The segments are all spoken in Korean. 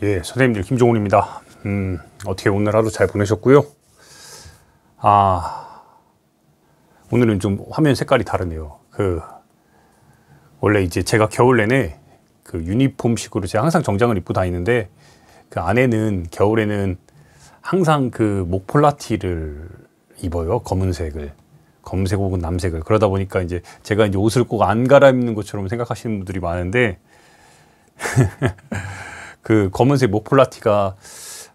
예, 선생님들 김종훈입니다. 어떻게 오늘 하루 잘 보내셨고요? 오늘은 좀 화면 색깔이 다르네요. 원래 이제 제가 겨울 내내 유니폼식으로 제가 항상 정장을 입고 다니는데 그 안에는 겨울에는 항상 목폴라티를 입어요. 검은색 혹은 남색을. 그러다 보니까 이제 제가 이제 옷을 꼭 안 갈아입는 것처럼 생각하시는 분들이 많은데 검은색 목폴라티가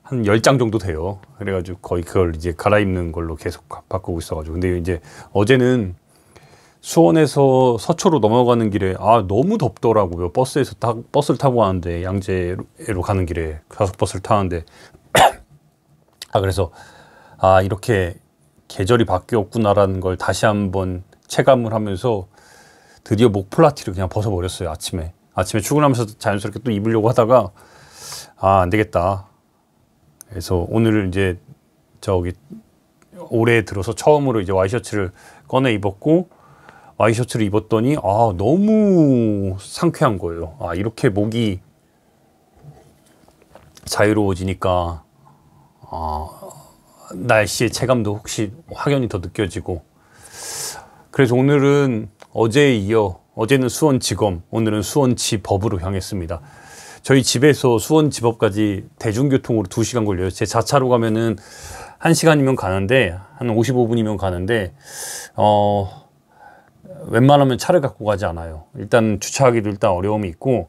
한 10장 정도 돼요. 그래가지고 거의 그걸 이제 갈아입는 걸로 계속 바꾸고 있어가지고. 근데 이제 어제는 수원에서 서초로 넘어가는 길에 너무 덥더라고요. 버스를 타고 가는데, 양재로 가는 길에 가속버스를 타는데 그래서 이렇게 계절이 바뀌었구나라는 걸 다시 한번 체감을 하면서 드디어 목폴라티를 그냥 벗어버렸어요. 아침에 출근하면서 자연스럽게 또 입으려고 하다가 안 되겠다. 그래서 오늘 이제 올해 들어서 처음으로 이제 와이셔츠를 꺼내 입었고, 와이셔츠를 입었더니 너무 상쾌한 거예요. 이렇게 목이 자유로워지니까 날씨의 체감도 혹시 확연히 더 느껴지고. 그래서 오늘은 어제에 이어, 어제는 수원지검, 오늘은 수원지법으로 향했습니다. 저희 집에서 수원지법까지 대중교통으로 2시간 걸려요. 제 자차로 가면은 1시간이면 가는데, 한 55분이면 가는데 웬만하면 차를 갖고 가지 않아요. 일단 주차하기도 어려움이 있고,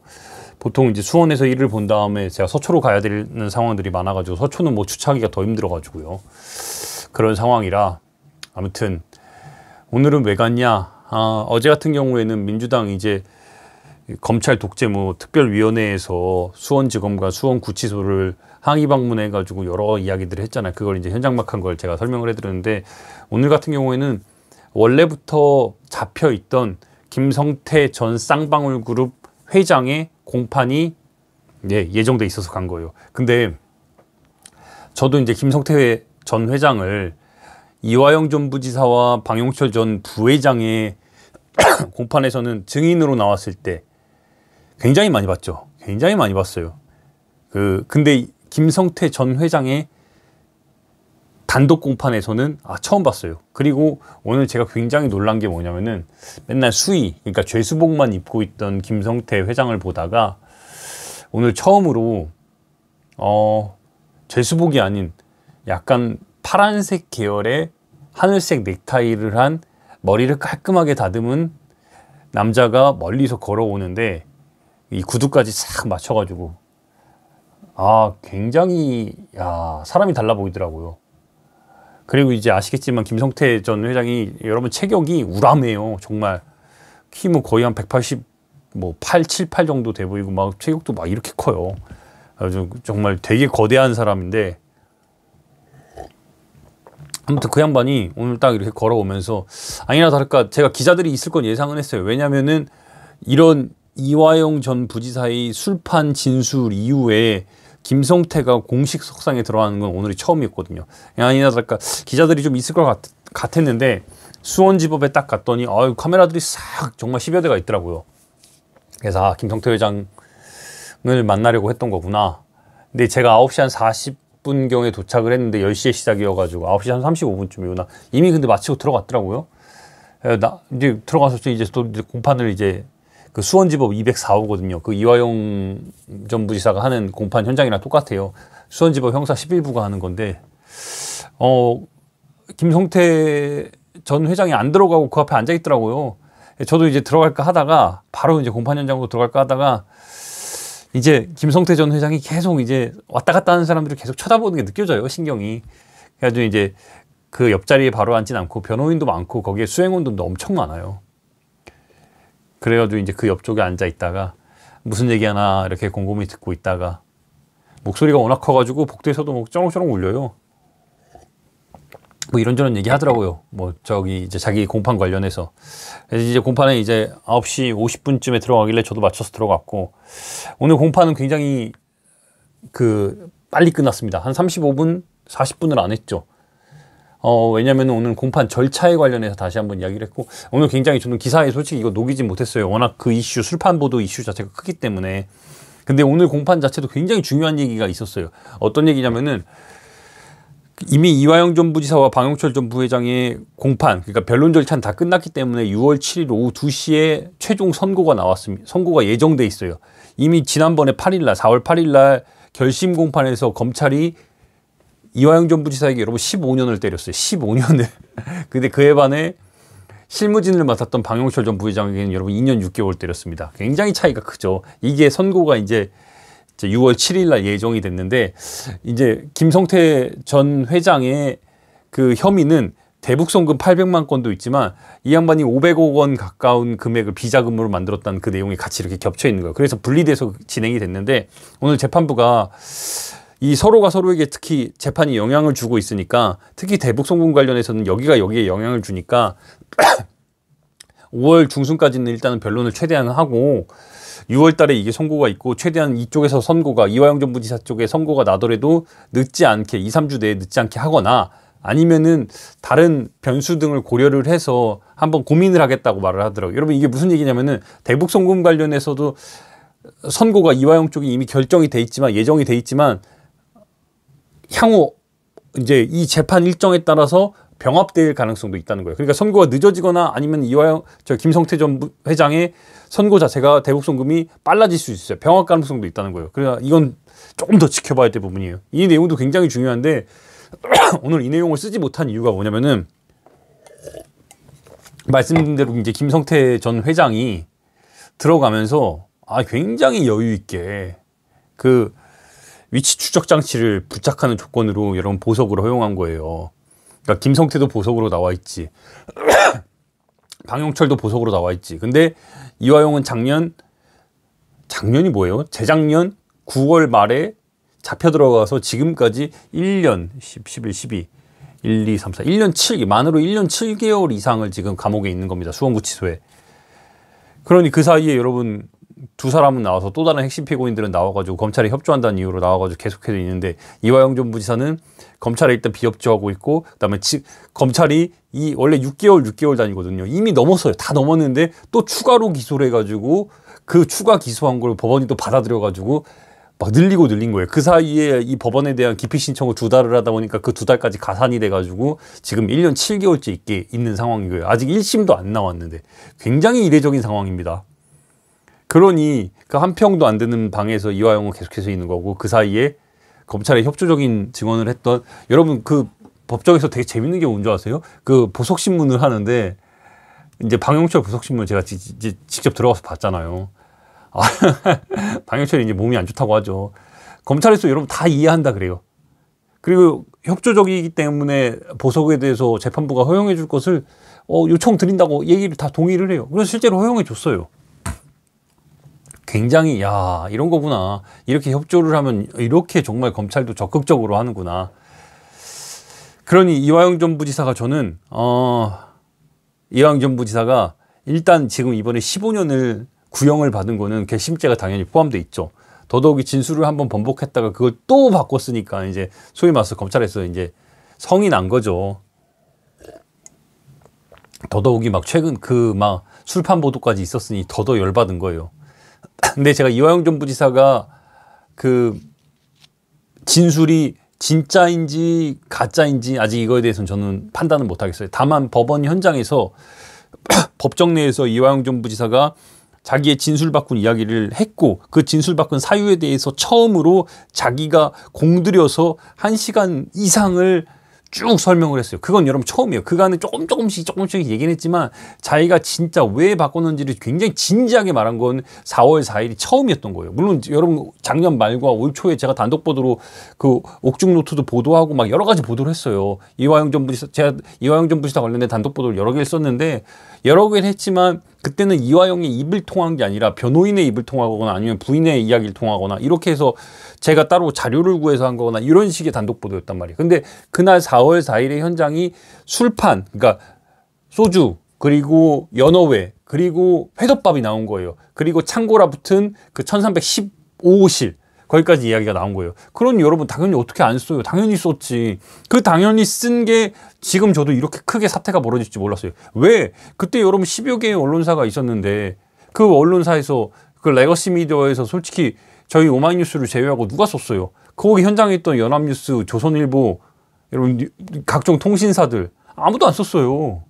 보통 이제 수원에서 일을 본 다음에 제가 서초로 가야 되는 상황들이 많아가지고, 서초는 뭐 주차하기가 더 힘들어가지고요. 그런 상황이라, 아무튼 오늘은 왜 갔냐? 어제 같은 경우에는 민주당 이제 검찰 독재무 특별위원회에서 수원지검과 수원구치소를 항의 방문해가지고 여러 이야기들을 했잖아요. 그걸 이제 현장막한 걸 제가 설명을 해드렸는데, 오늘 같은 경우에는 원래부터 잡혀있던 김성태 전 쌍방울그룹 회장의 공판이 예정돼 있어서 간 거예요. 근데 저도 이제 김성태 전 회장을 이화영 전 부지사와 방용철 전 부회장의 공판에서는 증인으로 나왔을 때 굉장히 많이 봤죠. 굉장히 많이 봤어요. 근데 김성태 전 회장의 단독 공판에서는 처음 봤어요. 그리고 오늘 제가 굉장히 놀란 게 뭐냐면은, 맨날 그러니까 죄수복만 입고 있던 김성태 회장을 보다가 오늘 처음으로 죄수복이 아닌 약간 파란색 계열의 하늘색 넥타이를 한, 머리를 깔끔하게 다듬은 남자가 멀리서 걸어오는데 이 구두까지 싹 맞춰가지고 굉장히 사람이 달라 보이더라고요. 그리고 이제 아시겠지만 김성태 전 회장이 여러분 체격이 우람해요. 정말 키 거의 한 180 8, 7, 8 정도 돼 보이고, 막 체격도 막 이렇게 커요. 아주 정말 되게 거대한 사람인데, 아무튼 그 양반이 오늘 딱 이렇게 걸어오면서, 아니나 다를까 제가 기자들이 있을 건 예상은 했어요. 왜냐면은 이런 이화영 전 부지사의 술판 진술 이후에 김성태가 공식 석상에 들어가는 건 오늘이 처음이었거든요. 아니나 다를까 기자들이 좀 있을 것 같았는데, 수원지법에 딱 갔더니 카메라들이 싹 정말 10여 대가 있더라고요. 그래서 김성태 회장을 만나려고 했던 거구나. 근데 제가 9시 한 40분경에 도착을 했는데 10시에 시작이어가지고 9시 한 35분쯤이구나. 이미 근데 마치고 들어갔더라고요. 이제 들어가서 이제 또 공판을 수원지법 204호거든요. 이화영 전 부지사가 하는 공판 현장이랑 똑같아요. 수원지법 형사 11부가 하는 건데, 김성태 전 회장이 안 들어가고 그 앞에 앉아 있더라고요. 저도 이제 들어갈까 하다가, 바로 이제 공판 현장으로 들어갈까 하다가, 이제 김성태 전 회장이 계속 이제 왔다 갔다 하는 사람들을 계속 쳐다보는 게 느껴져요, 신경이. 그래가지고 이제 그 옆자리에 바로 앉진 않고, 변호인도 많고 거기에 수행원들도 엄청 많아요. 그래가지고 이제 그 옆쪽에 앉아 있다가 무슨 얘기하나 이렇게 곰곰이 듣고 있다가, 목소리가 워낙 커가지고 복도에서도 쩌렁쩌렁 울려요. 이런저런 얘기 하더라고요. 이제 자기 공판 관련해서. 그래서 이제 공판에 이제 9시 50분쯤에 들어가길래 저도 맞춰서 들어갔고, 오늘 공판은 굉장히 빨리 끝났습니다. 한 35분, 40분을 안 했죠. 왜냐면 오늘 공판 절차에 관련해서 다시 한번 이야기를 했고, 오늘 굉장히 저는 기사에 솔직히 이거 녹이진 못했어요. 워낙 그 이슈, 술판 보도 이슈 자체가 크기 때문에. 근데 오늘 공판 자체도 굉장히 중요한 얘기가 있었어요. 어떤 얘기냐면은 이미 이화영 전 부지사와 방영철 전 부회장의 공판, 그러니까 변론 절차는 다 끝났기 때문에 6월 7일 오후 2시에 최종 선고가 나왔습니다. 선고가 예정돼 있어요. 이미 지난번에 8일날, 4월 8일날 결심 공판에서 검찰이 이화영 전 부지사에게 여러분 15년을 때렸어요. 15년을. 근데 그에 반해 실무진을 맡았던 방영철 전 부회장에게는 여러분 2년 6개월 때렸습니다. 굉장히 차이가 크죠. 이게 선고가 이제 6월 7일 날 예정이 됐는데, 이제 김성태 전 회장의 그 혐의는 대북송금 800만 건도 있지만 이 양반이 500억 원 가까운 금액을 비자금으로 만들었다는 그 내용이 같이 이렇게 겹쳐 있는 거예요. 그래서 분리돼서 진행이 됐는데, 오늘 재판부가 이 서로가 서로에게 특히 재판이 영향을 주고 있으니까, 특히 대북송금 관련해서는 여기에 영향을 주니까 5월 중순까지는 일단은 변론을 최대한 하고 6월 달에 이게 선고가 있고 최대한 이쪽에서 선고가, 이화영 전 부지사 쪽에 선고가 나더라도 늦지 않게 2, 3주 내에 늦지 않게 하거나, 아니면은 다른 변수 등을 고려를 해서 한번 고민을 하겠다고 말을 하더라고요. 여러분 이게 무슨 얘기냐면은 대북송금 관련해서도 선고가 이화영 쪽이 이미 결정이 돼 있지만, 예정이 돼 있지만 향후 이제 이 재판 일정에 따라서 병합될 가능성도 있다는 거예요. 그러니까 선고가 늦어지거나 아니면 김성태 전 회장의 선고 자체가 대북송금이 빨라질 수 있어요. 병합 가능성도 있다는 거예요. 그러니까 이건 조금 더 지켜봐야 될 부분이에요. 이 내용도 굉장히 중요한데 오늘 이 내용을 쓰지 못한 이유가 뭐냐면은, 말씀드린 대로 이제 김성태 전 회장이 들어가면서 굉장히 여유 있게 그 위치 추적 장치를 부착하는 조건으로 여러분 보석으로 허용한 거예요. 그러니까 김성태도 보석으로 나와 있지, 방영철도 보석으로 나와 있지. 근데 이화영은 작년이 뭐예요? 재작년 9월 말에 잡혀 들어가서 지금까지 1년 11, 12, 1, 2, 3, 4, 1년 7개, 만으로 1년 7개월 이상을 지금 감옥에 있는 겁니다. 수원구치소에. 그러니 그 사이에 여러분 두 사람은 나와서, 또 다른 핵심 피고인들은 나와가지고 검찰에 협조한다는 이유로 나와가지고 계속해서 있는데, 이화영 전 부지사는 검찰에 일단 비협조하고 있고, 그다음에 검찰이 원래 6개월 단위거든요. 이미 넘었어요. 다 넘었는데 또 추가로 기소를 해가지고 그 추가 기소한 걸 법원이 또 받아들여가지고 막 늘린 거예요. 그 사이에 이 법원에 대한 기피 신청을 2달을 하다 보니까 그 2달까지 가산이 돼가지고 지금 1년 7개월째 있는 상황인 거예요. 아직 1심도 안 나왔는데 굉장히 이례적인 상황입니다. 그러니 그 한 평도 안 되는 방에서 이화영은 계속해서 있는 거고, 그 사이에 검찰에 협조적인 증언을 했던, 여러분 그 법정에서 되게 재밌는 게 뭔지 아세요? 그 보석신문을 하는데, 이제 방영철 보석신문 제가 직접 들어가서 봤잖아요. 방영철이 이제 몸이 안 좋다고 하죠. 검찰에서 여러분 다 이해한다 그래요. 그리고 협조적이기 때문에 보석에 대해서 재판부가 허용해 줄 것을 요청 드린다고 얘기를 다 동의를 해요. 그래서 실제로 허용해 줬어요. 굉장히 이런 거구나, 이렇게 협조를 하면 이렇게 정말 검찰도 적극적으로 하는구나. 그러니 이화영 전 부지사가, 저는 이화영 전 부지사가 일단 지금 이번에 15년을 구형을 받은 거는 괘씸죄가 당연히 포함돼 있죠. 더더욱이 진술을 한번 번복했다가 그걸 또 바꿨으니까 이제 소위 말해서 검찰에서 이제 성이 난 거죠. 더더욱이 막 최근 막 술판 보도까지 있었으니 더더 열받은 거예요. 근데 제가 이화영 전 부지사가 그 진술이 진짜인지 가짜인지 아직 이거에 대해서는 저는 판단은 못하겠어요. 다만 법원 현장에서 법정 내에서 이화영 전 부지사가 자기의 진술 바꾼 이야기를 했고, 그 진술 바꾼 사유에 대해서 처음으로 자기가 공들여서 1시간 이상을 쭉 설명을 했어요. 그건 여러분 처음이에요. 그간에 조금씩 얘기는 했지만 자기가 진짜 왜 바꿨는지를 굉장히 진지하게 말한 건 4월 4일이 처음이었던 거예요. 물론 여러분 작년 말과 올 초에 제가 단독 보도로 그 옥중노트도 보도하고 막 여러 가지 보도를 했어요. 제가 이화영 전 부지사 관련된 단독 보도를 여러 개를 썼는데, 여러 개를 했지만 그때는 이화영의 입을 통한 게 아니라 변호인의 입을 통하거나 아니면 부인의 이야기를 통하거나 이렇게 해서 제가 따로 자료를 구해서 한 거거나 이런 식의 단독 보도였단 말이에요. 근데 그날 4월 4일의 현장이 술판, 그러니까 소주, 그리고 연어회, 그리고 회덮밥이 나온 거예요. 그리고 창고라 붙은 그 1315호실, 거기까지 이야기가 나온 거예요. 그러니 여러분 당연히 어떻게 안 써요? 당연히 썼지. 그 당연히 쓴 게 지금 저도 이렇게 크게 사태가 벌어질지 몰랐어요. 왜? 그때 여러분 10여 개의 언론사가 있었는데 그 언론사에서 그 레거시 미디어에서 솔직히 저희 오마이뉴스를 제외하고 누가 썼어요? 거기 현장에 있던 연합뉴스, 조선일보, 여러분 각종 통신사들 아무도 안 썼어요.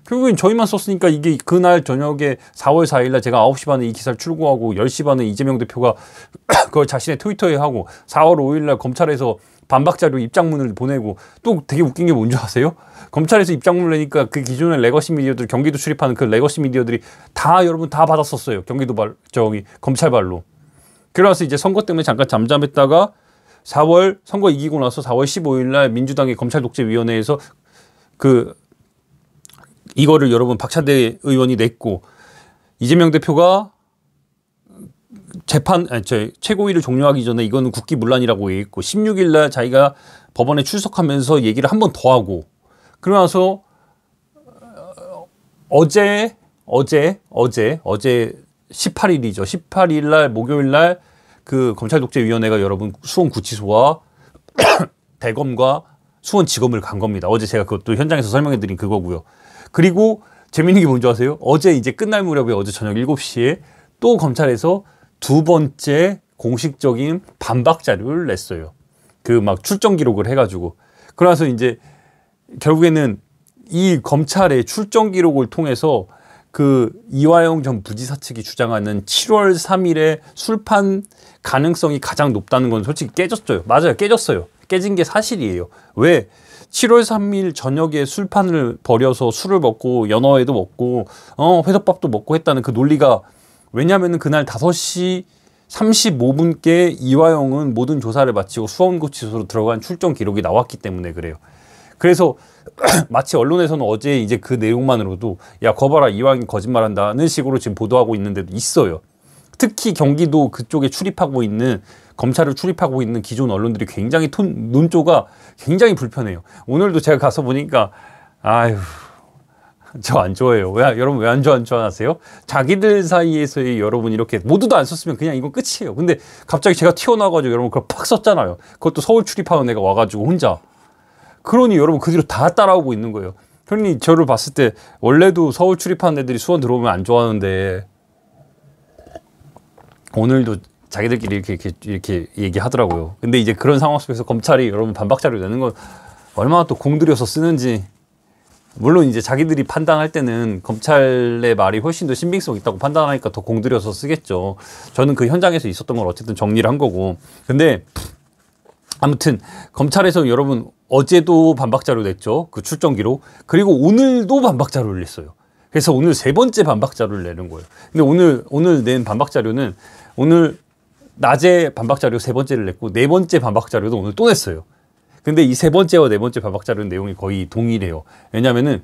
결국엔 저희만 썼으니까 이게 그날 저녁에 4월 4일날 제가 9시 반에 이 기사를 출고하고 10시 반에 이재명 대표가 그걸 자신의 트위터에 하고 4월 5일날 검찰에서 반박자료 입장문을 보내고 또 되게 웃긴 게 뭔지 아세요? 검찰에서 입장문을 내니까 그 기존의 레거시 미디어들 경기도 출입하는 그 레거시 미디어들이 다 여러분 다 받았었어요. 경기도 검찰발로. 그래서 이제 선거 때문에 잠깐 잠잠했다가 4월 선거 이기고 나서 4월 15일날 민주당의 검찰독재위원회에서 이거를 여러분 박찬대 의원이 냈고 이재명 대표가 최고위를 종료하기 전에 이거는 국기문란이라고 얘기했고 16일 날 자기가 법원에 출석하면서 얘기를 한 번 더 하고 그러고 나서 어제 18일이죠. 18일 날 목요일 날 그 검찰독재위원회가 여러분 수원구치소와 대검과 수원지검을 간 겁니다. 어제 제가 그것도 현장에서 설명해 드린 그거고요. 그리고 재밌는 게 뭔지 아세요? 어제 이제 끝날 무렵에 어제 저녁 7시에 또 검찰에서 두 번째 공식적인 반박 자료를 냈어요. 그 막 출정 기록을 해가지고. 그러면서 이제 결국에는 이 검찰의 출정 기록을 통해서 그 이화영 전 부지사 측이 주장하는 7월 3일에 술판 가능성이 가장 높다는 건 솔직히 깨졌어요. 맞아요. 깨졌어요. 깨진 게 사실이에요. 왜? 7월 3일 저녁에 술판을 벌여서 술을 먹고 연어회도 먹고 회덮밥도 먹고 했다는 그 논리가 왜냐하면 그날 5시 35분께 이화영은 모든 조사를 마치고 수원구치소로 들어간 출정 기록이 나왔기 때문에 그래요. 그래서 마치 언론에서는 어제 이제 그 내용만으로도 야 거봐라 이화영이 거짓말한다는 식으로 지금 보도하고 있는데도 있어요. 특히 경기도 그쪽에 출입하고 있는 검찰을 출입하고 있는 기존 언론들이 굉장히 논조가 굉장히 불편해요. 오늘도 제가 가서 보니까 아유 저 안 좋아해요. 여러분 왜 안 좋아하세요? 자기들 사이에서의 여러분 이렇게 모두도 안 썼으면 그냥 이건 끝이에요. 근데 갑자기 제가 튀어나와가지고 여러분 그걸 팍 썼잖아요. 그것도 서울 출입하는 애가 와가지고 혼자. 그러니 여러분 그 뒤로 다 따라오고 있는 거예요. 그러니 저를 봤을 때 원래도 서울 출입하는 애들이 수원 들어오면 안 좋아하는데 오늘도 자기들끼리 이렇게 얘기하더라고요. 근데 이제 그런 상황 속에서 검찰이 여러분 반박 자료 내는 건 얼마나 또 공들여서 쓰는지 물론 이제 자기들이 판단할 때는 검찰의 말이 훨씬 더 신빙성 있다고 판단하니까 더 공들여서 쓰겠죠. 저는 그 현장에서 있었던 걸 어쨌든 정리를 한 거고. 근데 아무튼 검찰에서 여러분 어제도 반박 자료 냈죠. 그 출정 기록. 그리고 오늘도 반박 자료를 냈어요. 그래서 오늘 세 번째 반박 자료를 내는 거예요. 근데 오늘 낸 반박 자료는 오늘 낮에 반박 자료 세 번째를 냈고 네 번째 반박 자료도 오늘 또 냈어요. 근데 이 세 번째와 네 번째 반박 자료는 내용이 거의 동일해요. 왜냐면은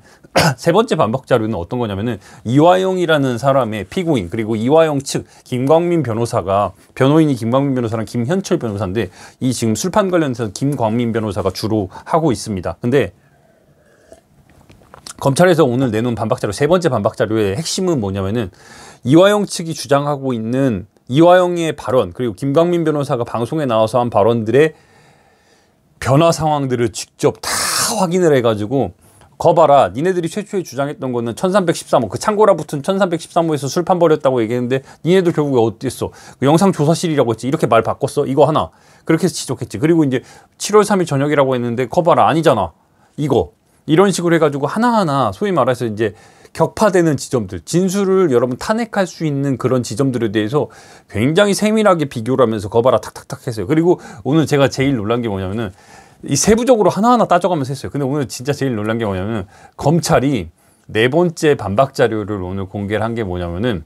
세 번째 반박 자료는 어떤 거냐면은 이화영이라는 사람의 피고인 그리고 이화영 측 김광민 변호사가 변호인이 김광민 변호사랑 김현철 변호사인데 이 지금 술판 관련해서 김광민 변호사가 주로 하고 있습니다. 근데 검찰에서 오늘 내놓은 반박 자료 세 번째 반박 자료의 핵심은 뭐냐면은 이화영 측이 주장하고 있는 이화영의 발언 그리고 김광민 변호사가 방송에 나와서 한 발언들의 변화 상황들을 직접 다 확인을 해가지고 거봐라 니네들이 최초에 주장했던 거는 1313호 그 창고라 붙은 1313호에서 술판 벌였다고 얘기했는데 니네들 결국에 어땠어? 그 영상조사실이라고 했지 이렇게 말 바꿨어? 이거 하나 그렇게 해서 지적했지. 그리고 이제 7월 3일 저녁이라고 했는데 거봐라 아니잖아 이거 이런 식으로 해가지고 하나하나 소위 말해서 이제 격파되는 지점들, 진술을 여러분 탄핵할 수 있는 그런 지점들에 대해서 굉장히 세밀하게 비교를 하면서 거봐라 탁탁탁 했어요. 그리고 오늘 제가 제일 놀란 게 뭐냐면은 이 세부적으로 하나하나 따져가면서 했어요. 근데 오늘 진짜 제일 놀란 게 뭐냐면은 검찰이 네 번째 반박 자료를 오늘 공개를 한 게 뭐냐면은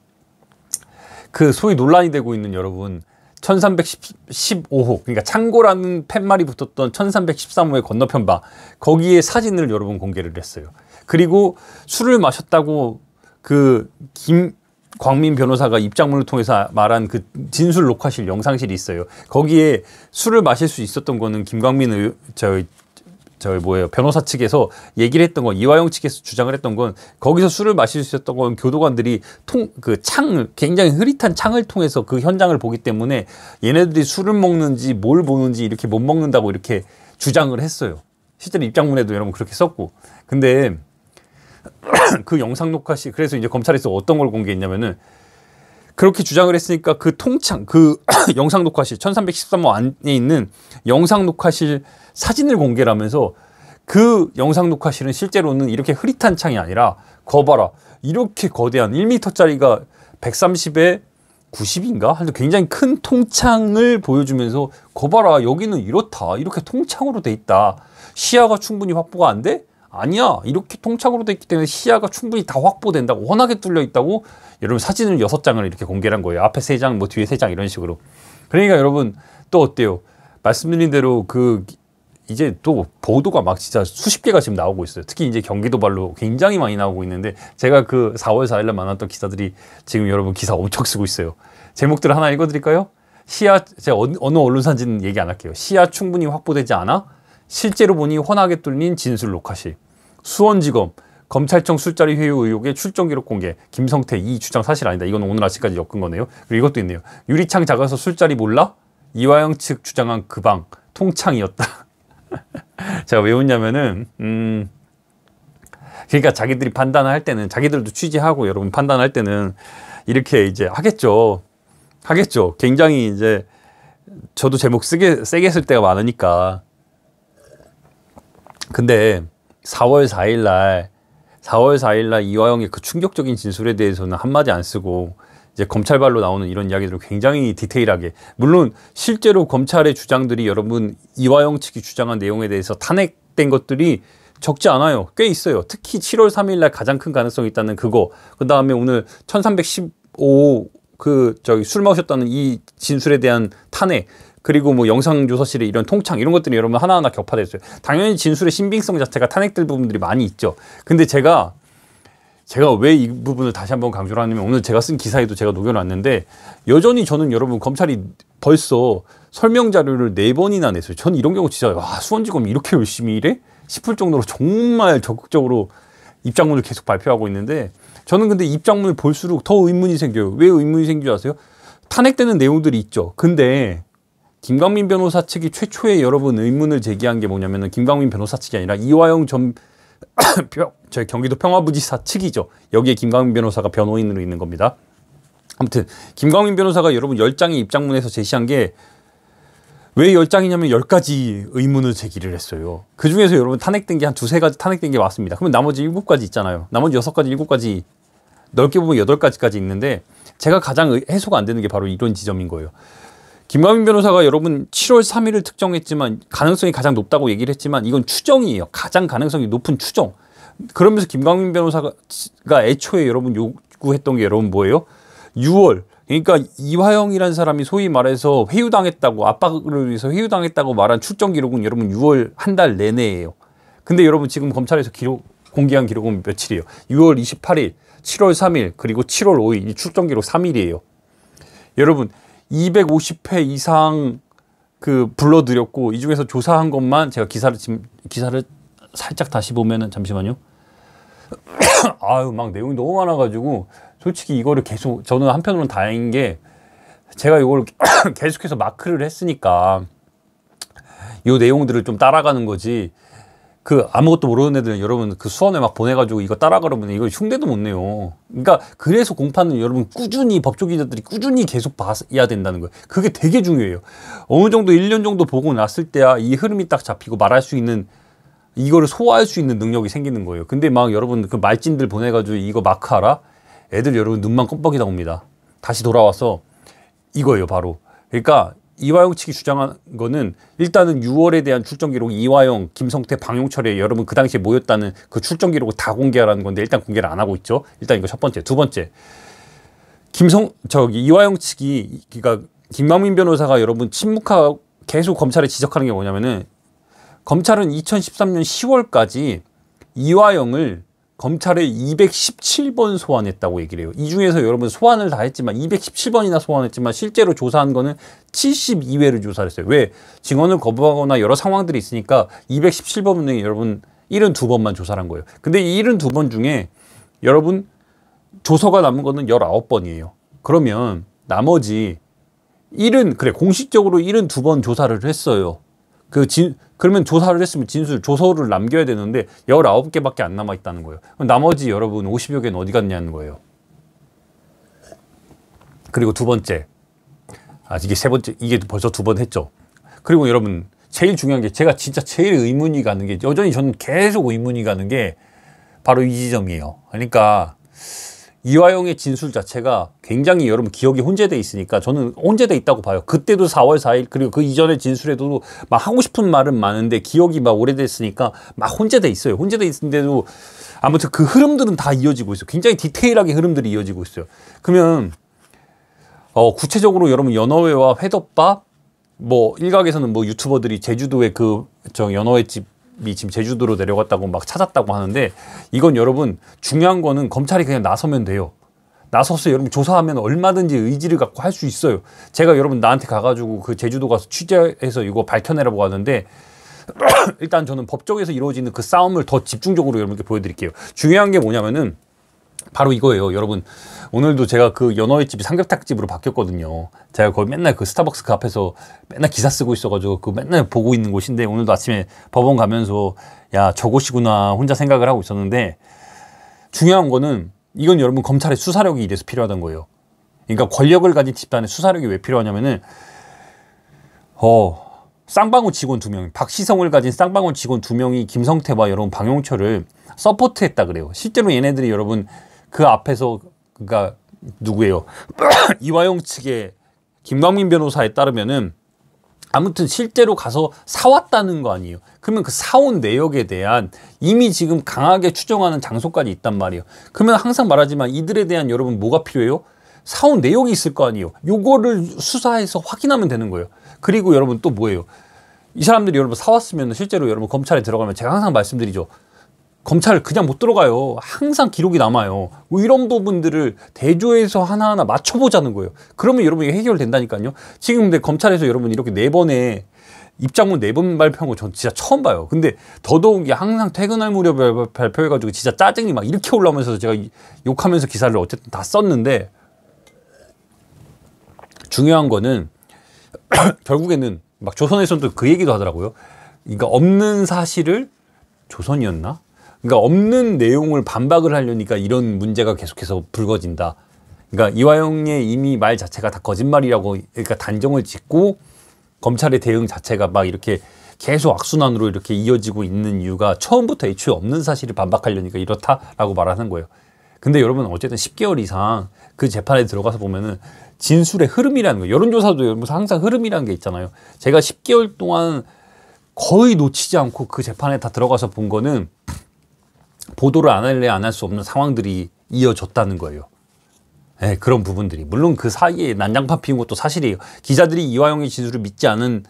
그 소위 논란이 되고 있는 여러분 1315호 그러니까 창고라는 팻말이 붙었던 1313호의 건너편 바 거기에 사진을 여러분 공개를 했어요. 그리고 술을 마셨다고 그 김광민 변호사가 입장문을 통해서 말한 그 진술 녹화실 영상실이 있어요. 거기에 술을 마실 수 있었던 거는 김광민 변호사 측에서 얘기를 했던 건 이화영 측에서 주장을 했던 건 거기서 술을 마실 수 있었던 건 교도관들이 굉장히 흐릿한 창을 통해서 그 현장을 보기 때문에 얘네들이 술을 먹는지 뭘 보는지 이렇게 못 먹는다고 이렇게 주장을 했어요. 실제로 입장문에도 여러분 그렇게 썼고. 근데 그 영상 녹화실 그래서 이제 검찰에서 어떤 걸 공개했냐면은 그렇게 주장을 했으니까 그 통창, 그 영상 녹화실 1313호 안에 있는 영상 녹화실 사진을 공개를 하면서 그 영상 녹화실은 실제로는 이렇게 흐릿한 창이 아니라 거 봐라, 이렇게 거대한 1m짜리가 130에 90인가? 하여튼 굉장히 큰 통창을 보여주면서 거 봐라, 여기는 이렇다, 이렇게 통창으로 돼 있다, 시야가 충분히 확보가 안 돼? 아니야, 이렇게 통창으로 돼 있기 때문에 시야가 충분히 다 확보된다고, 워낙에 뚫려 있다고. 여러분 사진을 6장을 이렇게 공개를 한 거예요. 앞에 3장, 뭐 뒤에 3장 이런 식으로. 그러니까 여러분 또 어때요? 말씀드린 대로 그 이제 또 보도가 막 진짜 수십 개가 지금 나오고 있어요. 특히 이제 경기도발로 굉장히 많이 나오고 있는데, 제가 그 4월 4일날 만났던 기사들이 지금 여러분 기사 엄청 쓰고 있어요. 제목들 하나 읽어드릴까요? 시야, 제가 어느 언론사인지는 얘기 안 할게요. 시야 충분히 확보되지 않아? 실제로 보니 훤하게 뚫린 진술 녹화실. 수원지검 검찰청 술자리 회유 의혹의 출정 기록 공개. 김성태 이 주장 사실 아니다. 이건 오늘 아침까지 엮은 거네요. 그리고 이것도 있네요. 유리창 작아서 술자리 몰라? 이화영 측 주장한 그 방 통창이었다. 제가 왜 웃냐면은 그러니까 자기들이 판단할 때는, 자기들도 취재하고 여러분 판단할 때는 이렇게 이제 하겠죠. 굉장히 이제 저도 제목 세게 쓸 때가 많으니까. 근데 4월 4일날 이화영의 그 충격적인 진술에 대해서는 한마디 안 쓰고 이제 검찰발로 나오는 이런 이야기들을 굉장히 디테일하게, 물론 실제로 검찰의 주장들이 여러분 이화영 측이 주장한 내용에 대해서 탄핵된 것들이 적지 않아요. 꽤 있어요. 특히 7월 3일날 가장 큰 가능성이 있다는 그거, 그 다음에 오늘 1315 술 마셨다는 이 진술에 대한 탄핵, 그리고 뭐 영상조사실의 이런 통창, 이런 것들이 여러분 하나하나 격파됐어요. 당연히 진술의 신빙성 자체가 탄핵될 부분들이 많이 있죠. 근데 제가 왜 이 부분을 다시 한번 강조를 하냐면, 오늘 제가 쓴 기사에도 제가 녹여놨는데, 여전히 저는 여러분 검찰이 벌써 설명 자료를 4번이나 냈어요. 저는 이런 경우 진짜 와, 수원지검이 이렇게 열심히 일해? 싶을 정도로 정말 적극적으로 입장문을 계속 발표하고 있는데, 저는 근데 입장문을 볼수록 더 의문이 생겨요. 왜 의문이 생기지 아세요? 탄핵되는 내용들이 있죠. 근데 김광민 변호사 측이 최초에 여러분 의문을 제기한 게 뭐냐면은, 김광민 변호사 측이 아니라 이화영 전 저희 경기도 평화부지사 측이죠. 여기에 김광민 변호사가 변호인으로 있는 겁니다. 아무튼 김광민 변호사가 여러분 10장의 입장문에서 제시한 게 왜 10장이냐면 10가지 의문을 제기를 했어요. 그 중에서 여러분 탄핵된 게 한 2-3가지 탄핵된 게 맞습니다. 그러면 나머지 7가지 있잖아요. 나머지 6가지, 7가지, 넓게 보면 8가지까지 있는데, 제가 가장 해소가 안 되는 게 바로 이런 지점인 거예요. 김광민 변호사가 여러분 7월 3일을 특정했지만, 가능성이 가장 높다고 얘기를 했지만, 이건 추정이에요. 가장 가능성이 높은 추정. 그러면서 김광민 변호사가 애초에 여러분 요구했던 게 여러분 뭐예요? 6월, 그러니까 이화영이라는 사람이 소위 말해서 회유당했다고, 압박을 위해서 회유당했다고 말한 출정 기록은 여러분 6월 한 달 내내예요. 근데 여러분 지금 검찰에서 공개한 기록은 며칠이에요? 6월 28일, 7월 3일, 그리고 7월 5일, 이 출정 기록 3일이에요. 여러분 250회 이상 불러드렸고, 이 중에서 조사한 것만, 제가 기사를 살짝 다시 보면은, 잠시만요. 아유, 막 내용이 너무 많아가지고 솔직히 이거를 계속, 저는 한편으로는 다행인 게 제가 이걸 계속해서 마크를 했으니까 이 내용들을 좀 따라가는 거지, 아무것도 모르는 애들은 여러분 수원에 막 보내가지고 이거 따라가려면 이거 흉내도 못 내요. 그러니까 그래서 공판은 여러분 꾸준히, 법조기자들이 꾸준히 계속 봐야 된다는 거예요. 그게 되게 중요해요. 어느 정도 1년 정도 보고 났을 때야 이 흐름이 딱 잡히고 말할 수 있는, 이거를 소화할 수 있는 능력이 생기는 거예요. 근데 막 여러분 그 말진들 보내가지고 이거 마크하라? 애들 여러분 눈만 껌뻑이다 옵니다. 다시 돌아와서 이거예요, 바로. 그러니까 이화영 측이 주장한 거는, 일단은 6월에 대한 출정 기록, 이화영, 김성태, 방용철에 여러분 그 당시에 모였다는 그 출정 기록을 다 공개하라는 건데, 일단 공개를 안 하고 있죠. 일단 이거 첫 번째. 두 번째, 이화영 측이, 그러니까 김광민 변호사가 여러분 침묵하고 계속 검찰에 지적하는 게 뭐냐면은, 검찰은 2013년 10월까지 이화영을 검찰에 217번 소환했다고 얘기를 해요. 이 중에서 여러분 소환을 다 했지만, 217번이나 소환했지만 실제로 조사한 거는 72회를 조사를 했어요. 왜? 증언을 거부하거나 여러 상황들이 있으니까 217번은 여러분 72번만 조사를 한 거예요. 근데 이 72번 중에 여러분 조서가 남은 거는 19번이에요. 그러면 나머지 공식적으로 72번 조사를 했어요. 그러면 조사를 했으면 조서를 남겨야 되는데 19개밖에 안 남아있다는 거예요. 나머지 여러분 50여 개는 어디 갔냐는 거예요. 그리고 두 번째, 이게 세 번째, 이게 벌써 두 번 했죠. 그리고 여러분, 제일 중요한 게, 제가 진짜 제일 의문이 가는 게, 여전히 저는 계속 의문이 가는 게 바로 이 지점이에요. 그러니까 이화영의 진술 자체가 굉장히 여러분 기억이 혼재돼 있으니까 저는 혼재돼 있다고 봐요. 그때도 4월 4일 그리고 그 이전의 진술에도 막 하고 싶은 말은 많은데 기억이 막 오래됐으니까 막 혼재돼 있어요. 혼재돼 있는데도 아무튼 그 흐름들은 다 이어지고 있어요. 굉장히 디테일하게 흐름들이 이어지고 있어요. 그러면 구체적으로 여러분 연어회와 회덮밥, 뭐 일각에서는 뭐 유튜버들이 제주도에 연어회집이 지금 제주도로 내려갔다고 막 찾았다고 하는데, 이건 여러분 중요한 거는 검찰이 그냥 나서면 돼요. 나서서 여러분 조사하면 얼마든지 의지를 갖고 할 수 있어요. 제가 여러분 나한테 가가지고 그 제주도 가서 취재해서 이거 밝혀내라고 하는데 일단 저는 법정에서 이루어지는 그 싸움을 더 집중적으로 여러분께 보여드릴게요. 중요한 게 뭐냐면은 바로 이거예요. 여러분 오늘도 제가 그 연어회집이 삼겹살집으로 바뀌었거든요. 제가 거기 맨날 그 스타벅스 그 앞에서 맨날 기사 쓰고 있어가지고 그 맨날 보고 있는 곳인데, 오늘도 아침에 법원 가면서 야 저곳이구나 혼자 생각을 하고 있었는데, 중요한 거는 이건 여러분 검찰의 수사력이 이래서 필요하다는 거예요. 그러니까 권력을 가진 집단의 수사력이 왜 필요하냐면은 쌍방울 직원 2명, 박시성을 가진 쌍방울 직원 2명이 김성태와 여러분 방용철을 서포트했다 그래요. 실제로 얘네들이 여러분 그 앞에서, 그러니까 누구예요? 이화영 측의 김광민 변호사에 따르면은 아무튼 실제로 가서 사왔다는 거 아니에요. 그러면 그 사온 내역에 대한 이미 지금 강하게 추정하는 장소까지 있단 말이에요. 그러면 항상 말하지만 이들에 대한 여러분 뭐가 필요해요? 사온 내역이 있을 거 아니에요. 요거를 수사해서 확인하면 되는 거예요. 그리고 여러분 또 뭐예요? 이 사람들이 여러분 사왔으면 실제로 여러분 검찰에 들어가면 제가 항상 말씀드리죠. 검찰 그냥 못 들어가요. 항상 기록이 남아요. 뭐 이런 부분들을 대조해서 하나하나 맞춰보자는 거예요. 그러면 여러분 이게 해결된다니까요. 지금 근데 검찰에서 여러분 이렇게 4번의 입장문 4번 발표한 거 전 진짜 처음 봐요. 근데 더더욱이 항상 퇴근할 무렵에 발표해가지고 진짜 짜증이 막 이렇게 올라오면서 제가 욕하면서 기사를 어쨌든 다 썼는데, 중요한 거는 결국에는 막 조선에서는 그 얘기도 하더라고요. 그러니까 없는 사실을 조선이었나? 그러니까 없는 내용을 반박을 하려니까 이런 문제가 계속해서 불거진다. 그러니까 이화영의 이미 말 자체가 다 거짓말이라고, 그러니까 단정을 짓고 검찰의 대응 자체가 막 이렇게 계속 악순환으로 이렇게 이어지고 있는 이유가 처음부터 애초에 없는 사실을 반박하려니까 이렇다라고 말하는 거예요. 근데 여러분 어쨌든 10개월 이상 그 재판에 들어가서 보면은 진술의 흐름이라는 거예요. 여론조사도 여러분 항상 흐름이라는 게 있잖아요. 제가 10개월 동안 거의 놓치지 않고 그 재판에 다 들어가서 본 거는 보도를 안 할래 안 할 수 없는 상황들이 이어졌다는 거예요. 네, 그런 부분들이. 물론 그 사이에 난장판 피운 것도 사실이에요. 기자들이 이화영의 진술을 믿지 않은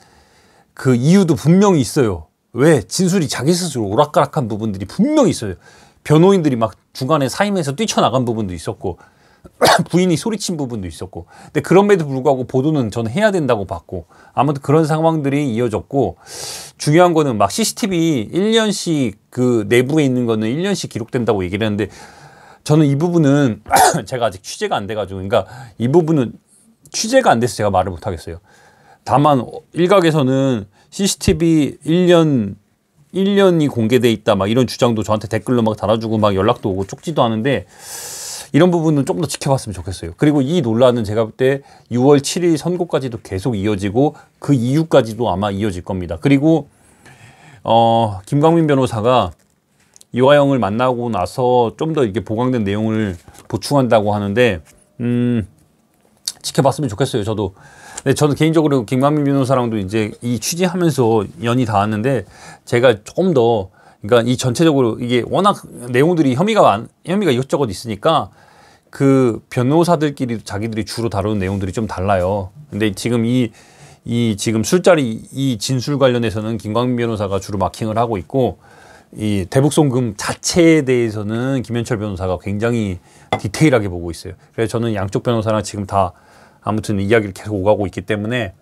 그 이유도 분명히 있어요. 왜? 진술이 자기 스스로 오락가락한 부분들이 분명히 있어요. 변호인들이 막 중간에 사임해서 뛰쳐나간 부분도 있었고 부인이 소리친 부분도 있었고, 근데 그럼에도 불구하고 보도는 저는 해야 된다고 봤고, 아무튼 그런 상황들이 이어졌고, 중요한 거는 막 CCTV 1년씩 그 내부에 있는 거는 1년씩 기록된다고 얘기를 했는데, 저는 이 부분은 제가 아직 취재가 안 돼가지고, 그러니까 이 부분은 취재가 안 돼서 제가 말을 못 하겠어요. 다만 일각에서는 CCTV 1년이 공개돼 있다 막 이런 주장도 저한테 댓글로 막 달아주고 막 연락도 오고 쪽지도 하는데, 이런 부분은 좀 더 지켜봤으면 좋겠어요. 그리고 이 논란은 제가 볼 때 6월 7일 선고까지도 계속 이어지고 그 이후까지도 아마 이어질 겁니다. 그리고 김광민 변호사가 이화영을 만나고 나서 좀 더 이렇게 보강된 내용을 보충한다고 하는데, 지켜봤으면 좋겠어요. 저도. 근데 저는 개인적으로 김광민 변호사랑도 이제 이 취재하면서 연이 닿았는데, 제가 조금 더, 그러니까 이 전체적으로 이게 워낙 내용들이 혐의가 이것저것 있으니까 그 변호사들끼리 자기들이 주로 다루는 내용들이 좀 달라요. 근데 지금 이 지금 술자리 이 진술 관련해서는 김광민 변호사가 주로 마킹을 하고 있고, 이 대북송금 자체에 대해서는 김현철 변호사가 굉장히 디테일하게 보고 있어요. 그래서 저는 양쪽 변호사랑 지금 다 아무튼 이야기를 계속 오가고 있기 때문에,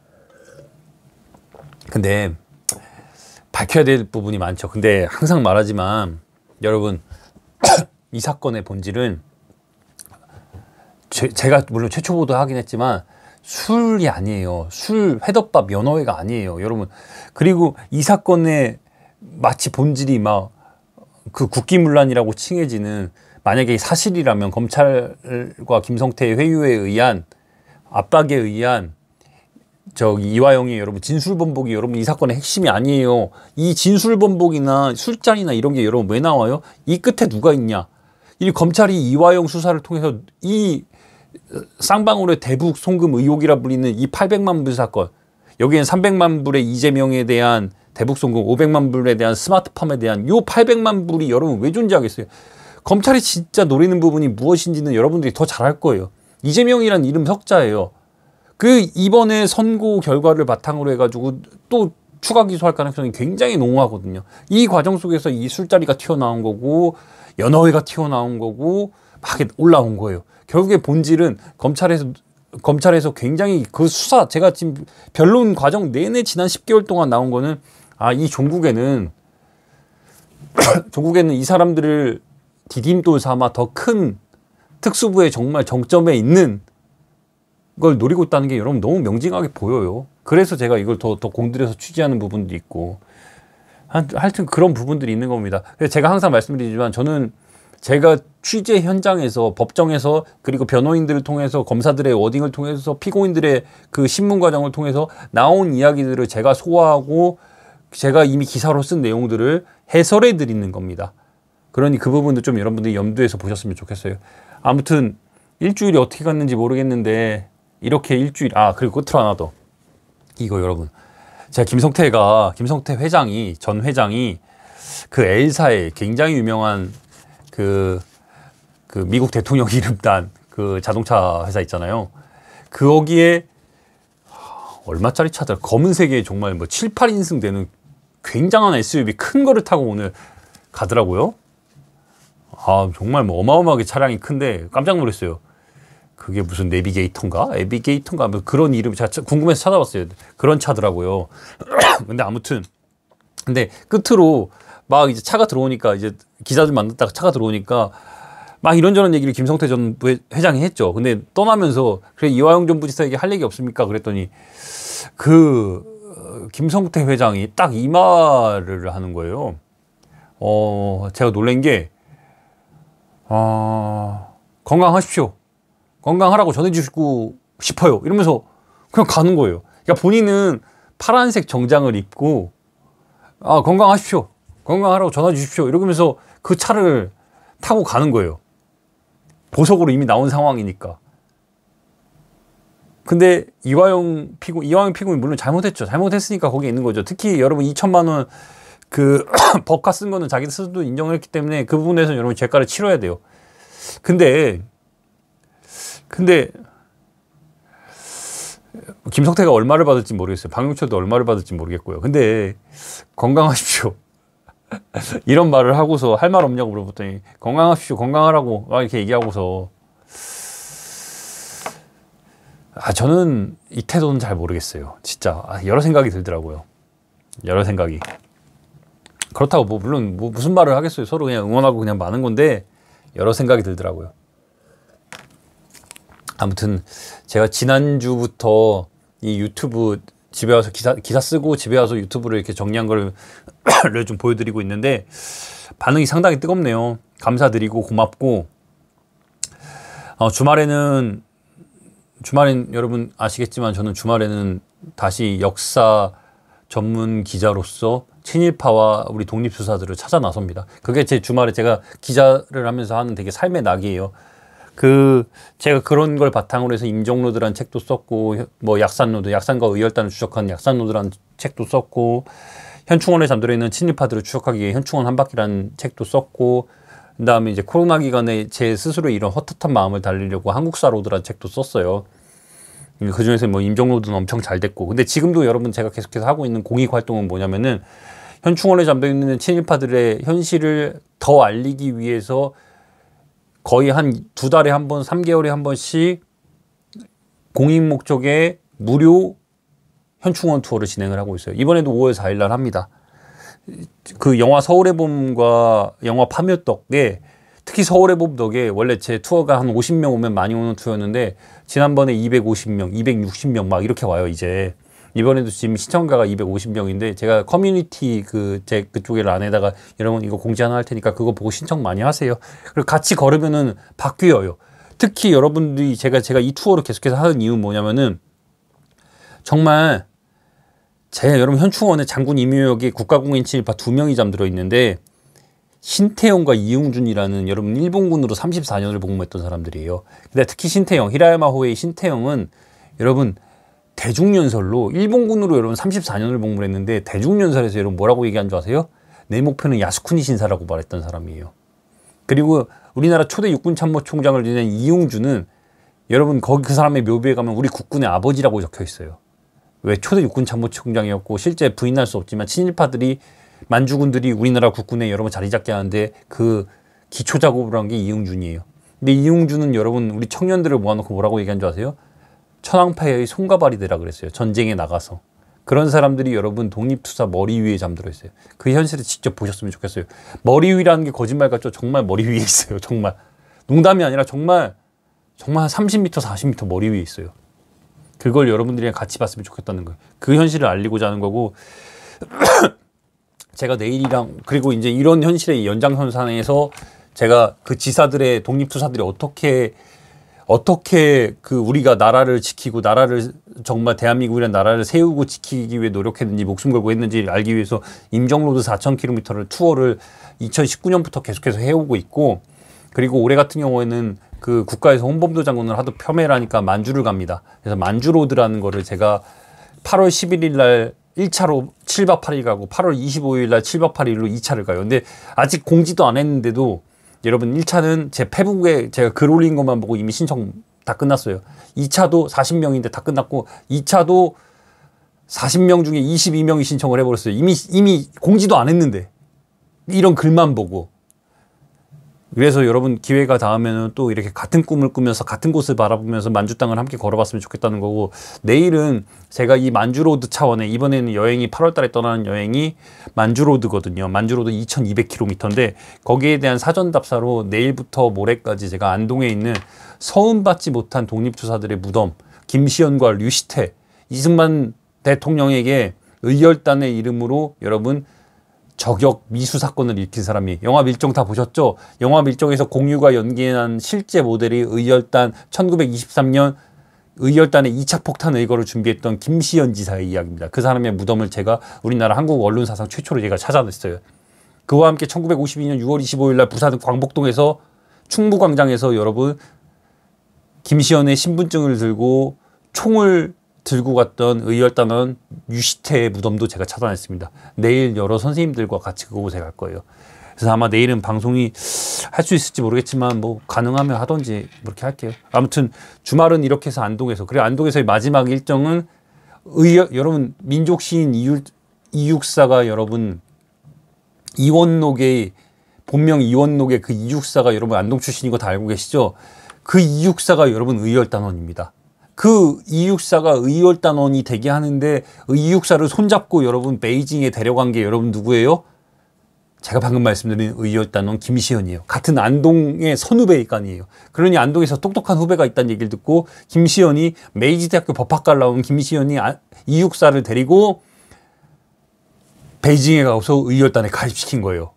근데 밝혀야 될 부분이 많죠. 근데 항상 말하지만 여러분 이 사건의 본질은 제가 물론 최초 보도하긴 했지만 술이 아니에요. 술, 회덮밥, 연어회가 아니에요, 여러분. 그리고 이 사건의 마치 본질이 막 그 국기문란이라고 칭해지는, 만약에 사실이라면 검찰과 김성태의 회유에 의한 압박에 의한 저기 이화영이 여러분 진술번복이 여러분 이 사건의 핵심이 아니에요. 이 진술번복이나 술잔이나 이런 게 여러분 왜 나와요? 이 끝에 누가 있냐? 이 검찰이 이화영 수사를 통해서 이 쌍방울의 대북 송금 의혹이라 불리는 이 800만 불 사건, 여기엔 300만 불의 이재명에 대한 대북 송금, 500만 불에 대한 스마트팜에 대한 요 800만 불이 여러분 왜 존재하겠어요? 검찰이 진짜 노리는 부분이 무엇인지는 여러분들이 더 잘 알 거예요. 이재명이란 이름 석자예요. 그 이번에 선고 결과를 바탕으로 해가지고 또 추가 기소할 가능성이 굉장히 농후하거든요. 이 과정 속에서 이 술자리가 튀어나온 거고 연어회가 튀어나온 거고 막 올라온 거예요. 결국에 본질은 검찰에서 굉장히 그 수사, 제가 지금 변론 과정 내내 지난 10개월 동안 나온 거는 이 종국에는 이 사람들을 디딤돌 삼아 더 큰 특수부의 정말 정점에 있는 걸 노리고 있다는 게 여러분 너무 명징하게 보여요. 그래서 제가 이걸 더 공들여서 취재하는 부분도 있고 하여튼 그런 부분들이 있는 겁니다. 그래서 제가 항상 말씀드리지만 저는 제가 취재 현장에서 법정에서 그리고 변호인들을 통해서 검사들의 워딩을 통해서 피고인들의 그 신문 과정을 통해서 나온 이야기들을 제가 소화하고 제가 이미 기사로 쓴 내용들을 해설해 드리는 겁니다. 그러니 그 부분도 좀 여러분들이 염두에서 보셨으면 좋겠어요. 아무튼 일주일이 어떻게 갔는지 모르겠는데 이렇게 일주일, 그리고 끝으로 하나 더. 이거 여러분, 제가 김성태 회장이, 전 회장이 그 L사에 굉장히 유명한 그 미국 대통령 이름 딴 그 자동차 회사 있잖아요. 거기에 얼마짜리 차들, 검은색에 정말 뭐 7, 8인승 되는 굉장한 SUV 큰 거를 타고 오늘 가더라고요. 정말 뭐 어마어마하게 차량이 큰데 깜짝 놀랐어요. 그게 무슨 내비게이터인가? 뭐 그런 이름, 제가 궁금해서 찾아봤어요. 그런 차더라고요. 근데 끝으로 막 이제 차가 들어오니까, 이제 기자들 만났다가 차가 들어오니까 막 이런저런 얘기를 김성태 전 회장이 했죠. 근데 떠나면서, 그래, 이화영 전 부지사에게 할 얘기 없습니까? 그랬더니 김성태 회장이 딱 이 말을 하는 거예요. 제가 놀란 게, 건강하십시오. 건강하라고 전해주시고 싶어요. 이러면서 그냥 가는 거예요. 그러니까 본인은 파란색 정장을 입고 건강하십시오. 건강하라고 전화 주십시오. 이러면서 그 차를 타고 가는 거예요. 보석으로 이미 나온 상황이니까. 근데 이화영 피고인이 물론 잘못했죠. 잘못했으니까 거기에 있는 거죠. 특히 여러분 2천만 원 그 법카 쓴 거는 자기 스스로 인정을 했기 때문에 그 부분에서는 여러분 죄가를 치러야 돼요. 근데 김성태가 얼마를 받을지 모르겠어요. 박용철도 얼마를 받을지 모르겠고요. 근데 건강하십시오. 이런 말을 하고서 할 말 없냐고 물어봤더니 건강하십시오. 건강하라고 막 이렇게 얘기하고서 저는 이 태도는 잘 모르겠어요. 진짜 여러 생각이 들더라고요. 여러 생각이. 그렇다고 물론 무슨 말을 하겠어요. 서로 그냥 응원하고 그냥 마는 건데 여러 생각이 들더라고요. 아무튼 제가 지난주부터 이 유튜브 집에 와서 기사 쓰고 집에 와서 유튜브를 이렇게 정리한 거를 좀 보여드리고 있는데 반응이 상당히 뜨겁네요. 감사드리고 고맙고, 주말엔 여러분 아시겠지만 저는 주말에는 다시 역사 전문 기자로서 친일파와 우리 독립수사들을 찾아 나섭니다. 그게 제 주말에 제가 기자를 하면서 하는 되게 삶의 낙이에요. 제가 그런 걸 바탕으로 해서 임종로드라는 책도 썼고, 뭐 약산과 의열단을 추적한 약산로드라는 책도 썼고, 현충원에 잠들어 있는 친일파들을 추적하기 위해 현충원 한 바퀴라는 책도 썼고, 그 다음에 이제 코로나 기간에 제 스스로 이런 헛헛한 마음을 달리려고 한국사로드라는 책도 썼어요. 그 중에서 뭐 임종로드는 엄청 잘 됐고, 근데 지금도 여러분 제가 계속해서 하고 있는 공익 활동은 뭐냐면은 현충원에 잠들어 있는 친일파들의 현실을 더 알리기 위해서 거의 한 2달에 한 번, 3개월에 한 번씩 공익 목적의 무료 현충원 투어를 진행을 하고 있어요. 이번에도 5월 4일 날 합니다. 그 영화 서울의 봄과 영화 파묘 덕에, 특히 서울의 봄 덕에 원래 제 투어가 한 50명 오면 많이 오는 투어였는데 지난번에 250명, 260명 막 이렇게 와요. 이제 이번에도 지금 시청자가 250명인데 제가 커뮤니티 그쪽에 란에다가 여러분 이거 공지 하나 할 테니까 그거 보고 신청 많이 하세요. 그리고 같이 걸으면은 바뀌어요. 특히 여러분들이 제가 이 투어를 계속해서 하는 이유는 뭐냐면은 정말 여러분 현충원에 장군 이묘역에 국가공인 친일파 2명이 잠들어 있는데 신태영과 이응준이라는 여러분 일본군으로 34년을 복무했던 사람들이에요. 근데 특히 신태영, 히라야마 호에이 신태영은 여러분 대중연설로 일본군으로 여러분 34년을 복무를 했는데 대중연설에서 여러분 뭐라고 얘기한 줄 아세요? 내 목표는 야스쿠니 신사라고 말했던 사람이에요. 그리고 우리나라 초대 육군참모총장을 지낸 이응준은 여러분 거기 그 사람의 묘비에 가면 우리 국군의 아버지라고 적혀 있어요. 왜? 초대 육군참모총장이었고 실제 부인할 수 없지만 친일파들이 만주군들이 우리나라 국군에 여러분 자리 잡게 하는데 그 기초 작업을 한 게 이응준이에요. 근데 이응준은 여러분 우리 청년들을 모아놓고 뭐라고 얘기한 줄 아세요? 천황폐하의 손가발이 되라 그랬어요. 전쟁에 나가서. 그런 사람들이 여러분 독립투사 머리 위에 잠들어 있어요. 그 현실을 직접 보셨으면 좋겠어요. 머리 위라는 게 거짓말 같죠? 정말 머리 위에 있어요. 정말. 농담이 아니라 정말 한 30m, 40m 머리 위에 있어요. 그걸 여러분들이랑 같이 봤으면 좋겠다는 거예요. 그 현실을 알리고자 하는 거고 제가 내일이랑 그리고 이제 이런 현실의 연장선상에서 제가 그 지사들의 독립투사들이 어떻게 그 우리가 나라를 지키고 나라를 정말 대한민국이라는 나라를 세우고 지키기 위해 노력했는지 목숨 걸고 했는지 알기 위해서 임정로드 4,000km를 투어를 2019년부터 계속해서 해오고 있고 그리고 올해 같은 경우에는 그 국가에서 홍범도 장군을 하도 폄훼를 하니까 만주를 갑니다. 그래서 만주로드라는 거를 제가 8월 11일 날 1차로 7박 8일 가고 8월 25일 날 7박 8일로 2차를 가요. 근데 아직 공지도 안 했는데도 여러분 1차는 제 페북에 제가 글 올린 것만 보고 이미 신청 다 끝났어요. 2차도 40명인데 다 끝났고 2차도 40명 중에 22명이 신청을 해버렸어요. 이미 공지도 안 했는데 이런 글만 보고. 그래서 여러분 기회가 닿으면 또 이렇게 같은 꿈을 꾸면서 같은 곳을 바라보면서 만주 땅을 함께 걸어봤으면 좋겠다는 거고 내일은 제가 이 만주로드 차원에 이번에는 여행이 8월 달에 떠나는 여행이 만주로드거든요. 만주로드 2200km인데 거기에 대한 사전 답사로 내일부터 모레까지 제가 안동에 있는 서움받지 못한 독립투사들의 무덤 김시현과 류시태 이승만 대통령에게 의열단의 이름으로 여러분 저격 미수 사건을 일으킨 사람이 영화 밀정 다 보셨죠? 영화 밀정에서 공유가 연기한 실제 모델이 의열단 1923년 의열단의 2차 폭탄 의거를 준비했던 김시현 지사의 이야기입니다. 그 사람의 무덤을 제가 우리나라 한국 언론사상 최초로 제가 찾아냈어요. 그와 함께 1952년 6월 25일 날 부산 광복동에서 충무광장에서 여러분 김시현의 신분증을 들고 총을 들고 갔던 의열단원 유시태의 무덤도 제가 찾아냈습니다. 내일 여러 선생님들과 같이 그곳에 갈 거예요. 그래서 아마 내일은 방송이 할 수 있을지 모르겠지만 뭐 가능하면 하던지 그렇게 할게요. 아무튼 주말은 이렇게 해서 안동에서 그리고 안동에서의 마지막 일정은 여러분 민족 시인 이육사가 여러분 이원록의 본명 이원록의 그 이육사가 여러분 안동 출신인 거 다 알고 계시죠? 그 이육사가 여러분 의열단원입니다. 그 이육사가 의열단원이 되게 하는데 이육사를 손잡고 여러분 베이징에 데려간 게 여러분 누구예요? 제가 방금 말씀드린 의열단원 김시현이에요. 같은 안동의 선후배일간이에요. 그러니 안동에서 똑똑한 후배가 있다는 얘기를 듣고 김시현이 메이지대학교 법학과를 나온 김시현이 이육사를 데리고 베이징에 가서 의열단에 가입시킨 거예요.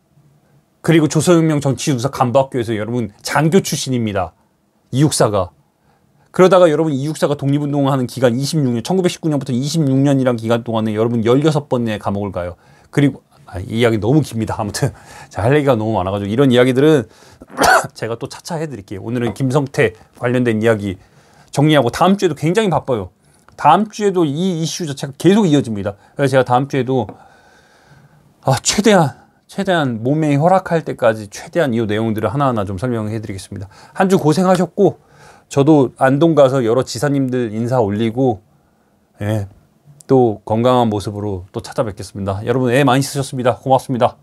그리고 조선혁명 정치유사 간부학교에서 여러분 장교 출신입니다. 이육사가. 그러다가 여러분 이육사가 독립운동을 하는 기간 26년, 1919년부터 26년이란 기간 동안에 여러분 16번의 감옥을 가요. 그리고 이 이야기 너무 깁니다. 아무튼 할 얘기가 너무 많아가지고 이런 이야기들은 제가 또 차차 해드릴게요. 오늘은 김성태 관련된 이야기 정리하고 다음 주에도 굉장히 바빠요. 다음 주에도 이 이슈 자체가 계속 이어집니다. 그래서 제가 다음 주에도 최대한 몸에 허락할 때까지 최대한 이 내용들을 하나하나 좀 설명해 드리겠습니다. 한 주 고생하셨고 저도 안동 가서 여러 지사님들 인사 올리고 또 건강한 모습으로 또 찾아뵙겠습니다. 여러분 애 많이 쓰셨습니다. 고맙습니다.